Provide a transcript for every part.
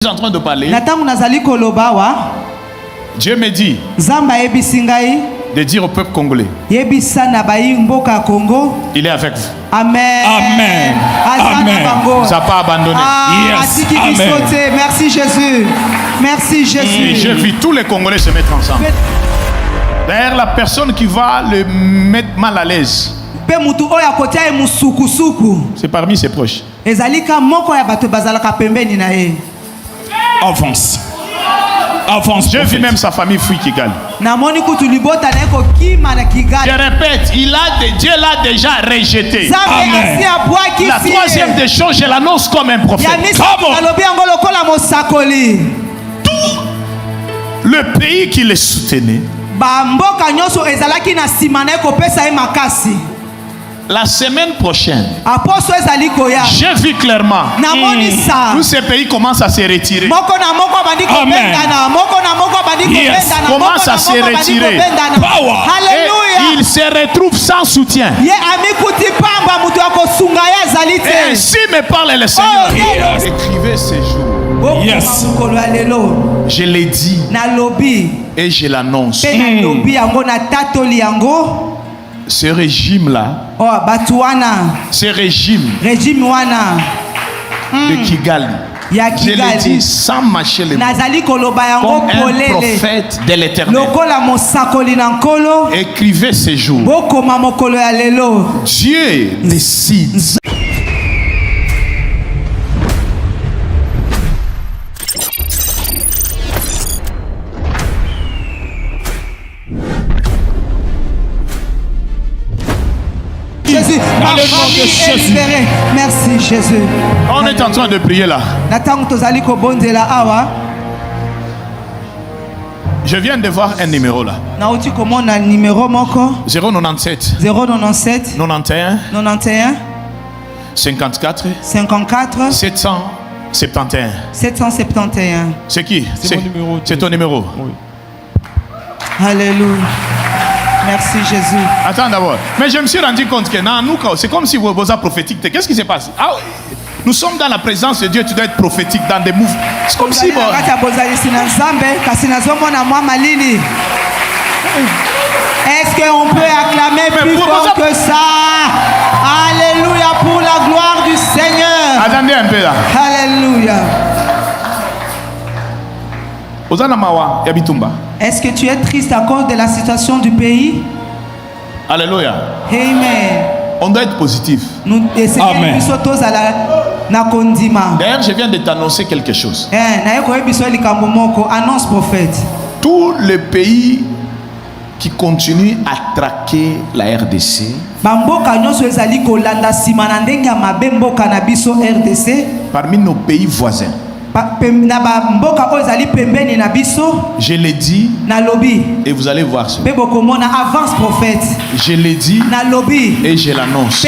Je suis en train de parler. Dieu me dit de dire au peuple congolais, il est avec vous. Amen. Amen. Amen. Il ne s'est pas abandonné. Yes. Amen. Merci Jésus. Merci Jésus. Et je vis tous les Congolais se mettre ensemble. D'ailleurs, la personne qui va le mettre mal à l'aise, c'est parmi ses proches. Avance. Avance. Je vis même sa famille fuit Kigali. Je répète, Dieu l'a déjà rejeté. Amen. La troisième des choses, je l'annonce comme un prophète. Tout le pays qui les soutenait, la semaine prochaine, j'ai vu clairement, tous ces pays commencent à se retirer. Amen. Yes. Commencent à se retirer. Et ils se retrouvent sans soutien. Et ainsi me parle le Seigneur. Écrivez ces jours. Yes. Je l'ai dit et je l'annonce. Ce régime-là, ce régime de Kigali, je l'ai dit sans mâcher les mots, comme un prophète de l'Éternel. Écrivez ces jours. Dieu décide. Jésus, merci Jésus. On est en train de prier là. Je viens de voir un numéro là. 097 097 91 91 54 54 771. 771. C'est qui? C'est mon numéro. C'est ton numéro. Oui. Alléluia. Merci Jésus. Attends d'abord. Mais je me suis rendu compte que dans nous, c'est comme si vous êtes prophétique. Qu'est-ce qui se passe? Nous sommes dans la présence de Dieu, tu dois être prophétique dans des mouvements. C'est comme si... Est-ce qu'on peut acclamer plus fort que ça? Alléluia pour la gloire du Seigneur. Attendez un peu là. Alléluia. Est-ce que tu es triste à cause de la situation du pays? Alléluia. Amen. On doit être positif. Amen. D'ailleurs, je viens de t'annoncer quelque chose. Annonce prophète. Tous les pays qui continuent à traquer la RDC, parmi nos pays voisins, je l'ai dit et vous allez voir ça. Je l'ai dit et je l'annonce.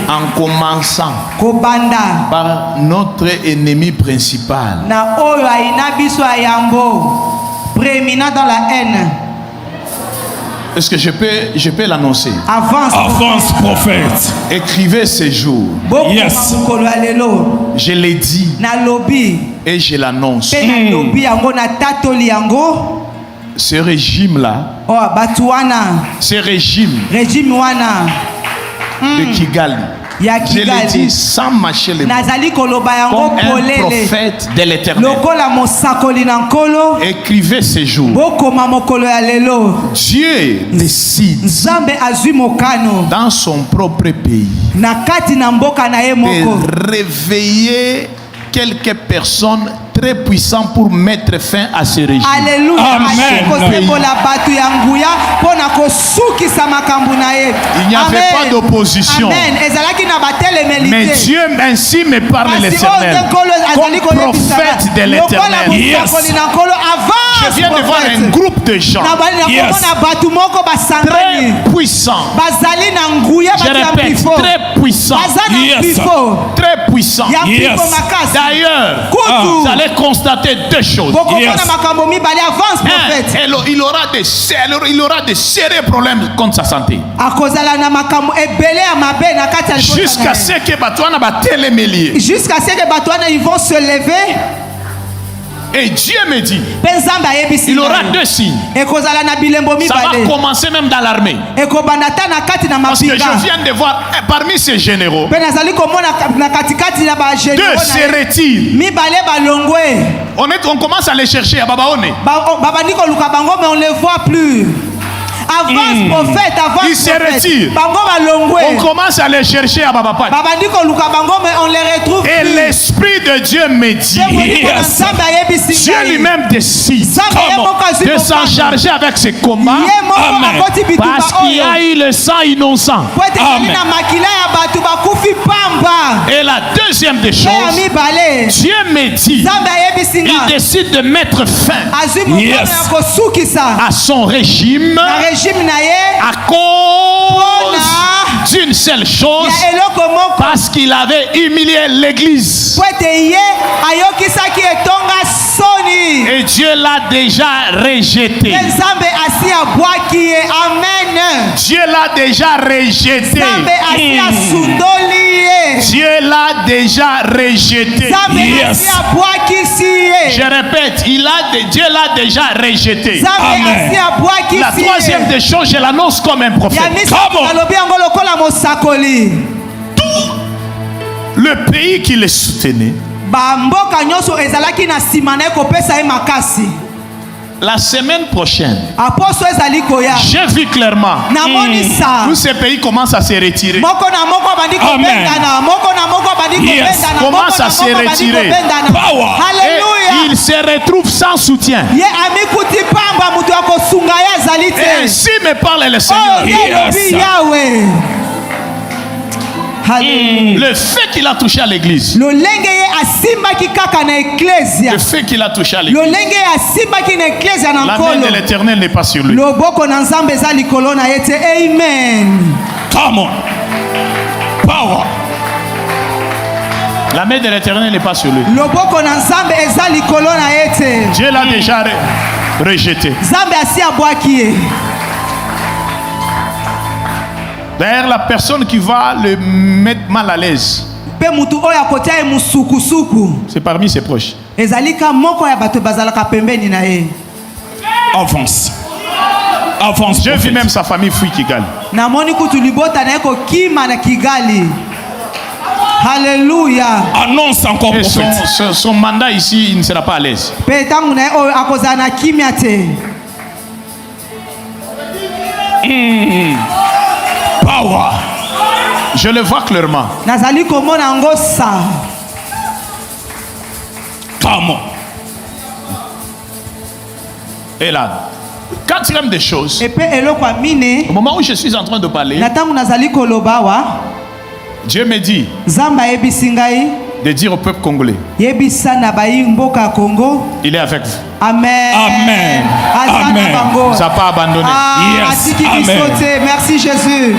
En commençant par notre ennemi principal. Prééminent dans la haine. Est-ce que je peux l'annoncer? Avance prophète. Écrivez ces jours. Yes. Je l'ai dit et je l'annonce. Ce régime-là, ce régime de Kigali, je l'ai dit sans mâcher les mots, comme un prophète de l'Éternel. Écrivez ces jours. Dieu décide dans son propre pays de réveiller quelques personnes très puissantes pour mettre fin à ce régime. Alléluia. Amen. Il n'y avait pas d'opposition. Mais Dieu ainsi me parle l'Éternel. Comme prophète de l'Éternel. Yes. Je viens de voir un groupe de gens très puissants. Je répète, très puissants. Yes. Très puissants. Yes. D'ailleurs, vous allez allez constater deux choses. bokomona makambo mibale avance prophète. Il aura des sérieux problèmes contre sa santé. Akozala na makambo ebele ya mabe na kati ya Jusqu'à ce que Batouana va télémélier. jusqu'à ce que Batouana ils vont se lever. Et Dieu me dit, Penzamba yebisi. il aura deux signes. Ekozala na bilembo Ça va mibale. commencer même dans l'armée. Ekobandata na kati na Parce que mapinga. je viens de voir parmi ces généraux, Pe nazali komona na katikati na ba deux généraux se na retirent. mibale balongwe. On commence à les chercher à Babaone. Babandi koluka bango mais on les voit plus. Avance prophète, avance Ils se prophète. retirent. Bango balongwe. On commence à les chercher à Babapati. Babandi koluka bango mais on les retrouve Et plus. l'Esprit de Dieu me dit, Yes. Dieu lui-même décide de s'en charger avec ses combats Amen. parce qu'il y a eu le sang innocent. Amen. Et la deuxième des choses, Dieu me dit, il décide de mettre fin Yes. à son régime à cause d'une seule chose, parce qu'il avait humilié l'église. Et Dieu l'a déjà rejeté. Dieu l'a déjà rejeté. Dieu l'a déjà rejeté. Yes. Je répète, Dieu l'a déjà rejeté. Amen. La troisième des choses, je l'annonce comme un prophète. Le pays qui les soutenait, la semaine prochaine, j'ai vu clairement, tous ces pays commencent à se retirer. Yes. Commencent à se retirer. Power. Et ils se retrouvent sans soutien. Et ainsi me parle le Seigneur. Le fait qu'il a touché à l'église, le fait qu'il a touché à l'église, la main de l'Éternel n'est pas sur lui. Amen. Come on. Power. La main de l'Éternel n'est pas sur lui. Loboko na nzambe eza likolo na ete. Dieu l'a déjà rejeté. Nzambe asi abwaki ye. D'ailleurs, la personne qui va le mettre mal à l'aise, Pe mutu oyo akotia ye musukusuku. c'est parmi ses proches. Ezalika moko ya bato bazalaka pembeni na ye. Avance. Avance. J'ai vu prophète. même sa famille fuir Kigali. Namoni kutu libota na ye kokima na Kigali. Alléluia. Annonce encore Et prophète. son mandat ici, il ne sera pas à l'aise. Pe tangu na ye oyo akozala na kimia te. Power. Je le vois clairement. Nazali komona yango sa. Come on. Et là, quatrième des choses, Epe eloko ya mine. au moment où je suis en train de parler, Na tangu nazali koloba wa. Dieu me dit Nzambe ayebisi ngai. de dire au peuple congolais, Yebisa na bayi mboka ya Congo. il est avec vous. Amen. Amen. Amen. Il ne vous a pas abandonné. Yes. Amen. Merci Jésus.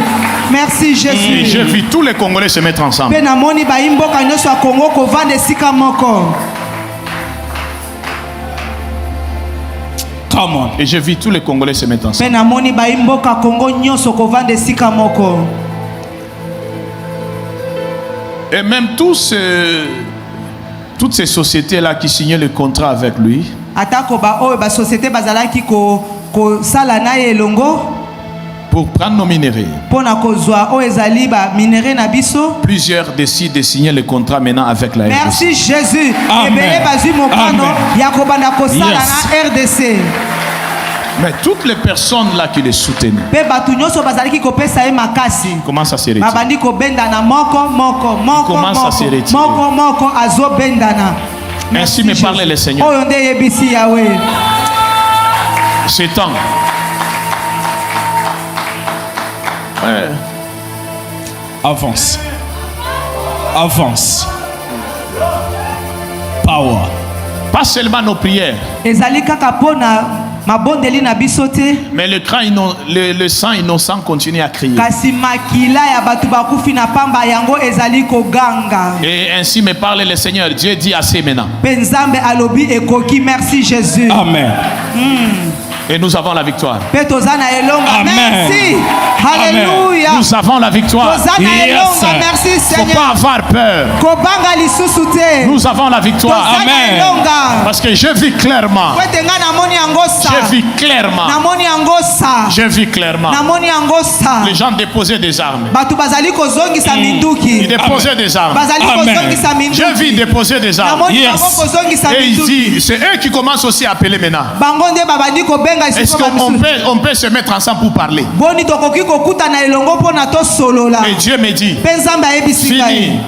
Merci Et Jésus. je vis tous les Congolais se mettre ensemble. Pe namoni bayi mboka nyonso ya Congo kovanda esika moko. Come on. Et je vis tous les Congolais se mettre ensemble. Pe namoni bayi mboka Congo nyonso kovanda esika moko. Et même toutes ces sociétés-là qui signaient le contrat avec lui, Atako ba oyo ba société bazalaki ko sala na ye elongo pour prendre nos minéraux, pona kozwa oyo ezali ba minere na biso. plusieurs décident de signer le contrat maintenant avec la RDC. Merci Jésus. Amen. Ebele bazwi mokano Amen. ya kobanda kosala Yes. na RDC. Mais toutes les personnes là qui les soutenaient Pe bato nyonso bazalaki kopesa ye makasi. commencent à se retirer. Babandi kobendana moko Commence à se retirer. moko azo bendana. Ainsi me parle le Seigneur. Oyo nde yebisi Yahweh. C'est temps. Ouais. Avance. Avance. Power. Pas seulement nos prières, Ezali kaka pona mabondeli na biso te, mais le sang innocent continue à crier. kasi makila ya batu bakufi na pamba yango ezali koganga. Et ainsi me parle le Seigneur. Dieu dit assez maintenant. Pe Nzambe alobi ekoki. Merci Jésus. Amen. Et nous avons la victoire. Pe tozana elonga. Amen. Merci. Alléluia. Nous avons la victoire. Tozana Yes. elonga. Merci Il ne faut Seigneur. pas avoir peur. Kobanga lisusu te. Nous avons la victoire. Tozana Amen. elonga. Parce que je vis clairement. Kwete nga namoni yango sa. Je vis clairement. Namoni yango sa. Je vis clairement. Namoni yango sa. Les gens déposaient des armes. Batu bazali kozongisa Ils minduki. déposaient des armes. Bazali Amen. kozongisa minduki. Je vis déposer des armes. Namoni Yes. yango kozongisa Et minduki. ici, c'est eux qui commencent aussi à appeler maintenant. Bango nde babandi kobenga Est-ce isusu qu'on bamisu. on peut se mettre ensemble pour parler? Boni tokoki kokutana elongo mpona tosolola. Et Dieu me dit, Mpe Nzambe ayebisi ngai. fini.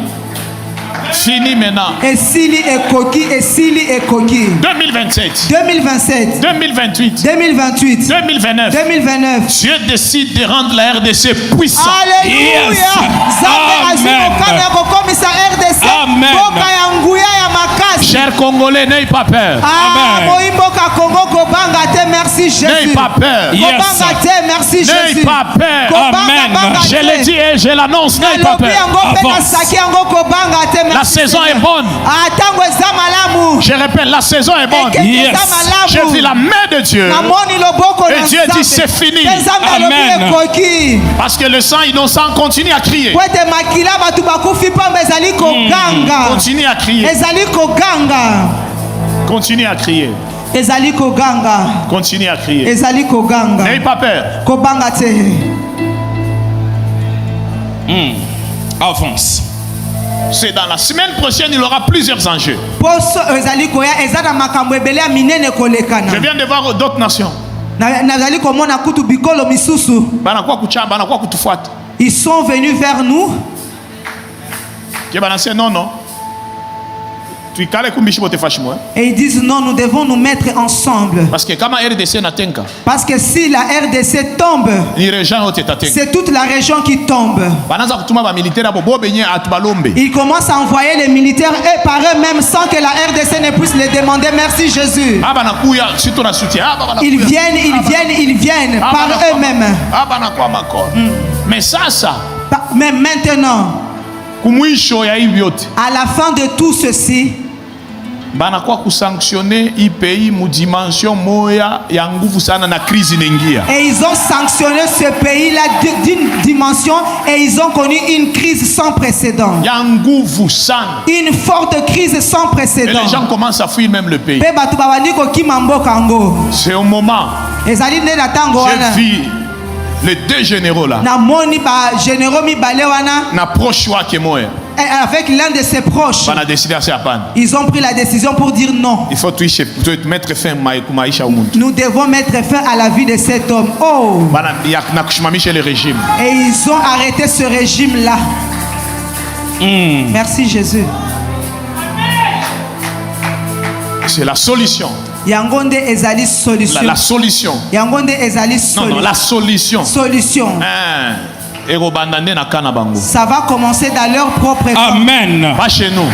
Fini maintenant. Esili ekoki, esili ekoki. 2027, 2027, 2028, 2028, 2029. 2029. Dieu décide de rendre la RDC puissante. Alléluia. Yes. Nzambe azwi Amen. mokano ya kokomisa RDC Amen. mboka ya nguya ya makasi. Chers Congolais, n'ayez pas peur. Amen. Moi mboka Congo kobanga te, merci N'ayez Jésus. pas peur. Yes. Kobanga te, merci N'ayez Jésus. pas peur. Kobanga, Amen. banga Je te. l'ai dit et je l'annonce, n'ayez pas Nalobi peur. yango mpe Avance. nasaki yango kobanga te, La merci saison est Seigneur. bonne. Tango eza malamu. Je répète, la saison est bonne. Ekeke Yes. eza malamu. J'ai vu la main de Dieu. Namoni loboko Et na Dieu Nzambe. dit, c'est fini. Mpe Nzambe alobi Amen. ekoki. Parce que le sang innocent continue à crier. Po ete makila bato bakufi pamba ezali koganga. Continue à crier. Ezali koganga. Continue à crier. Ezali koganga. Continue à crier. Ezali koganga. N'ayez pas peur. Kobanga te. Avance. C'est dans la semaine prochaine, il y aura plusieurs enjeux. Poso ezali koya eza na makambo ebele ya minene Je kolekana. viens de voir d'autres nations. Nazali komona kutu bikolo misusu. Banakuwa kuchamba, banakuwa kutufuata. Ils sont venus vers nous. Je balançais non, non. Tu kale kumbishi bote fashimo. Et ils disent non, nous devons nous mettre ensemble. Parce que kama RDC natenka, Parce que si la RDC tombe, ni région ote tatenka. c'est toute la région qui tombe. Banaza kutuma ba militaire abo bo benye atubalombe. Ils commencent à envoyer les militaires et par eux-mêmes sans que la RDC ne puisse les demander. Merci Jésus. Aba nakuya surtout na soutien. Aba banakuya. Ils viennent par eux-mêmes. Aba nakuwa makor. Mais ça. Mais maintenant, Kumwisho ya hivi yote. à la fin de tout ceci, Banakuwa kusanctionner i pays mu dimension moya ya nguvu sana na crise inengia. et ils ont sanctionné ce pays-là d'une dimension et ils ont connu une crise sans précédent. Ya nguvu sana. Une forte crise sans Et précédent. les gens commencent à fuir même le pays. Pe bato babandi kokima mboka ngo. C'est au moment Ezali nde na tango wana. j'ai vu les deux généraux là. Na moni ba généraux mibale wana Na proche wa kemoya. avec l'un de ses proches. Bana décidé à se apprendre. Ils ont pris la décision pour dire non. Il faut mettre fin maisha umuntu. Nous devons mettre fin à la vie de cet homme. Oh! Bana na kushimamisha le régime. Et ils ont arrêté ce régime-là. Merci Jésus. C'est la solution. Yangonde ezali solution. La solution. Yangonde ezali Non, la solution. solution. Erobandande na kana bango. Ça va commencer dans leur propre temps. Amen. Pas chez nous.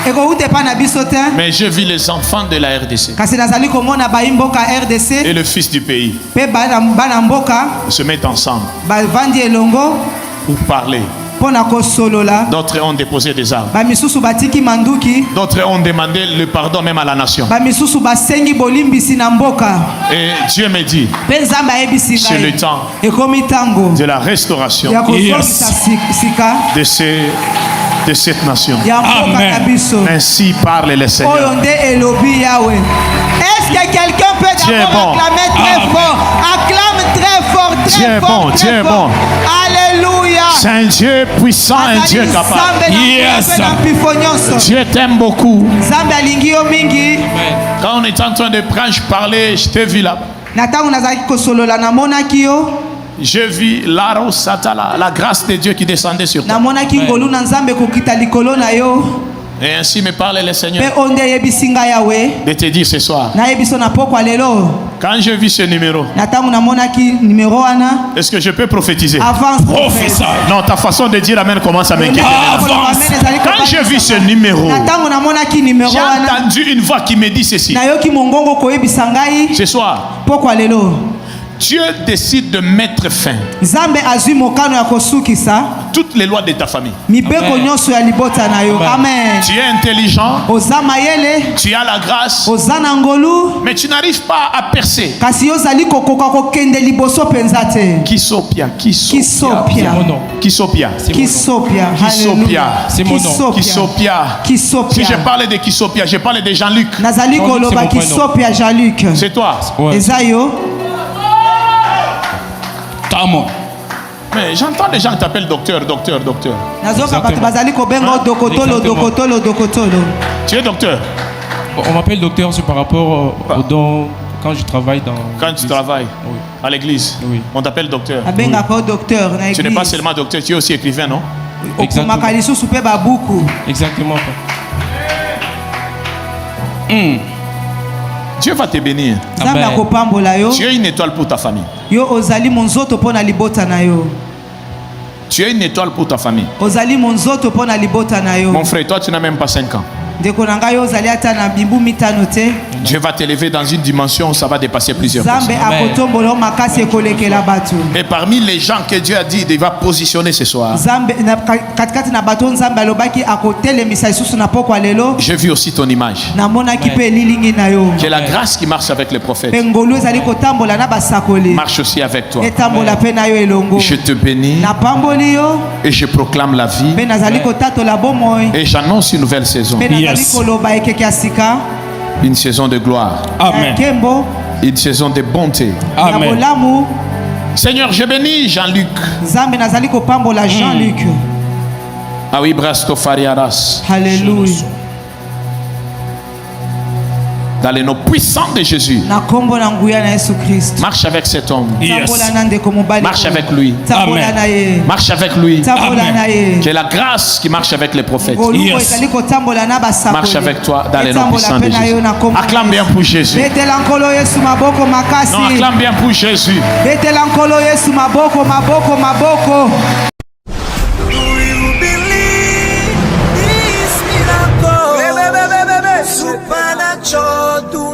Ekoute pa na biso te. Mais j'ai vu les enfants de la RDC Kasi nazali komona baimboka RDC. et le fils du pays Pe bana mboka se mettent ensemble bavandi elongo pour parler. mpona kosolola. D'autres ont déposé des armes. Bamisusu batiki manduki. D'autres ont demandé le pardon même à la nation. Bamisusu basengi bolimbisi na mboka. Et Dieu me dit, Mpe Nzambe ayebisi c'est le ngai. temps Ekomi tango de la restauration ya kozongisa sika de cette nation. ya mboka Amen. na biso. Ainsi parle le Oyo Seigneur. nde elobi Yahweh. Est-ce que quelqu'un peut Dieu est d'abord bon. acclamer très Amen. fort? Acclame très fort, Dieu très est fort, bon, très Dieu est fort. bon. Alléluia. C'est un Dieu puissant, un Dieu Azali capable. Nzambe na Yes. mpepe na mpifo nyonso. Dieu t'aime beaucoup. Nzambe alingi yo mingi. Quand on est en train de prendre, je parlais, je t'ai vu là. Na ntango nazalaki kosolola namonaki yo. J'ai vu l'aro satala, la grâce de Dieu qui descendait sur toi. Namonaki ngolu na Nzambe kokita likolo na yo. Et ainsi me parle le Pe Seigneur onde yebisinga yawe. de te dire ce soir. Na yebiso na pokwa lelo. Quand je vis ce numéro, Na tangu na monaki numéro wana. est-ce que je peux prophétiser? Avance. Professeur. Non, ta façon de dire amen commence à m'inquiéter. Avance. Quand je vis ce numéro, Na tangu na monaki numéro j'ai wana. entendu une voix qui me dit ceci. Na yoki mongongo koyebisa ngai. Ce soir, Pokwa lelo. Dieu décide de mettre fin Nzambe azwi mokano ya kosukisa toutes les lois de ta famille. mibeko Amen. nyonso ya libota na yo. Amen. Tu es intelligent, Oza mayele, tu as la grâce, oza na ngolu, mais tu n'arrives pas à percer. kasi ozali kokoka kokende liboso penza te. Kisopia, Kisopia. C'est mon nom. Kisopia, Kisopia. Kisopia. C'est mon nom. Kisopia. Si Kisopia. je parle de Kisopia, je parle de Jean-Luc. Nazali Jean-Luc, koloba c'est mon prénom. Kisopia Jean-Luc. C'est toi. Ouais. Eza yo. Come on. Mais j'entends des gens qui t'appellent docteur, docteur, docteur. Nazoka bato bazali kobenga Hein? dokotolo Exactement. dokotolo dokotolo. Tu es docteur On m'appelle docteur, c'est par rapport au don quand je travaille dans. quand tu travailles Oui. à l'église. Oui. On t'appelle docteur. Abenga pa docteur na Tu n'es pas église. seulement docteur, tu es aussi écrivain, non? Okomaka lisusu pe babuku. Exactement. Dieu va te bénir. Nzambe Amen. akopambola yo. Tu es une étoile pour ta famille. Yo ozali monzoto pona libota na yo. Tu es une étoile pour ta famille. Ozali monzoto pona libota na yo. Mon frère, toi, tu n'as même pas 5 ans. Ndeko na ngai yo ozali ata na bimbu mitano te. Dieu va t'élever dans une dimension où ça va dépasser plusieurs Nzambe personnes. Amen. akotombola makasi ekolekela bato. Et parmi les gens que Dieu a dit, il va positionner ce soir, Nzambe katikati na bato nzambe alobaki akotelemisa lisusu na pokwa lelo. j'ai vu aussi ton image. Namonaki pe lilingi na yo. Que la grâce qui marche avec les prophètes Pe ngolu ezali kotambola na basakoli. marche aussi avec toi. Etambola pe na yo elongo. Je te bénis Napamboli yo. et je proclame la vie Pe nazali kotatola bomoi. et j'annonce une nouvelle saison, Pe nazali Yes. koloba ekeke ya sika. une saison de gloire, Amen. Kembo. une saison de bonté. Ya Amen. bolamu. Seigneur, je bénis Jean-Luc. Nzambe nazali kopambola Jean-Luc. Ah oui, Brasto Fariaras. Hallelujah. Dans les noms puissants de Jésus, Na kombo na nguya na Yesu Kristo. marche avec cet homme. Yes. Tambola na ndeko mobali. Marche avec lui. Tambola Amen. na ye. Marche avec lui. Tambola Amen. na ye. Que la grâce qui marche avec les prophètes Ngolu Yes. ezali kotambola na basakoli. marche avec toi dans les noms Etambola puissants pe de na yo Jésus. na kombo na Acclame bien Yesu. pour Jésus. Betela nkolo Yesu maboko makasi. Non, acclame bien pour Jésus. Betela nkolo Yesu maboko maboko maboko. Do you believe this miracle? Supernatural. Do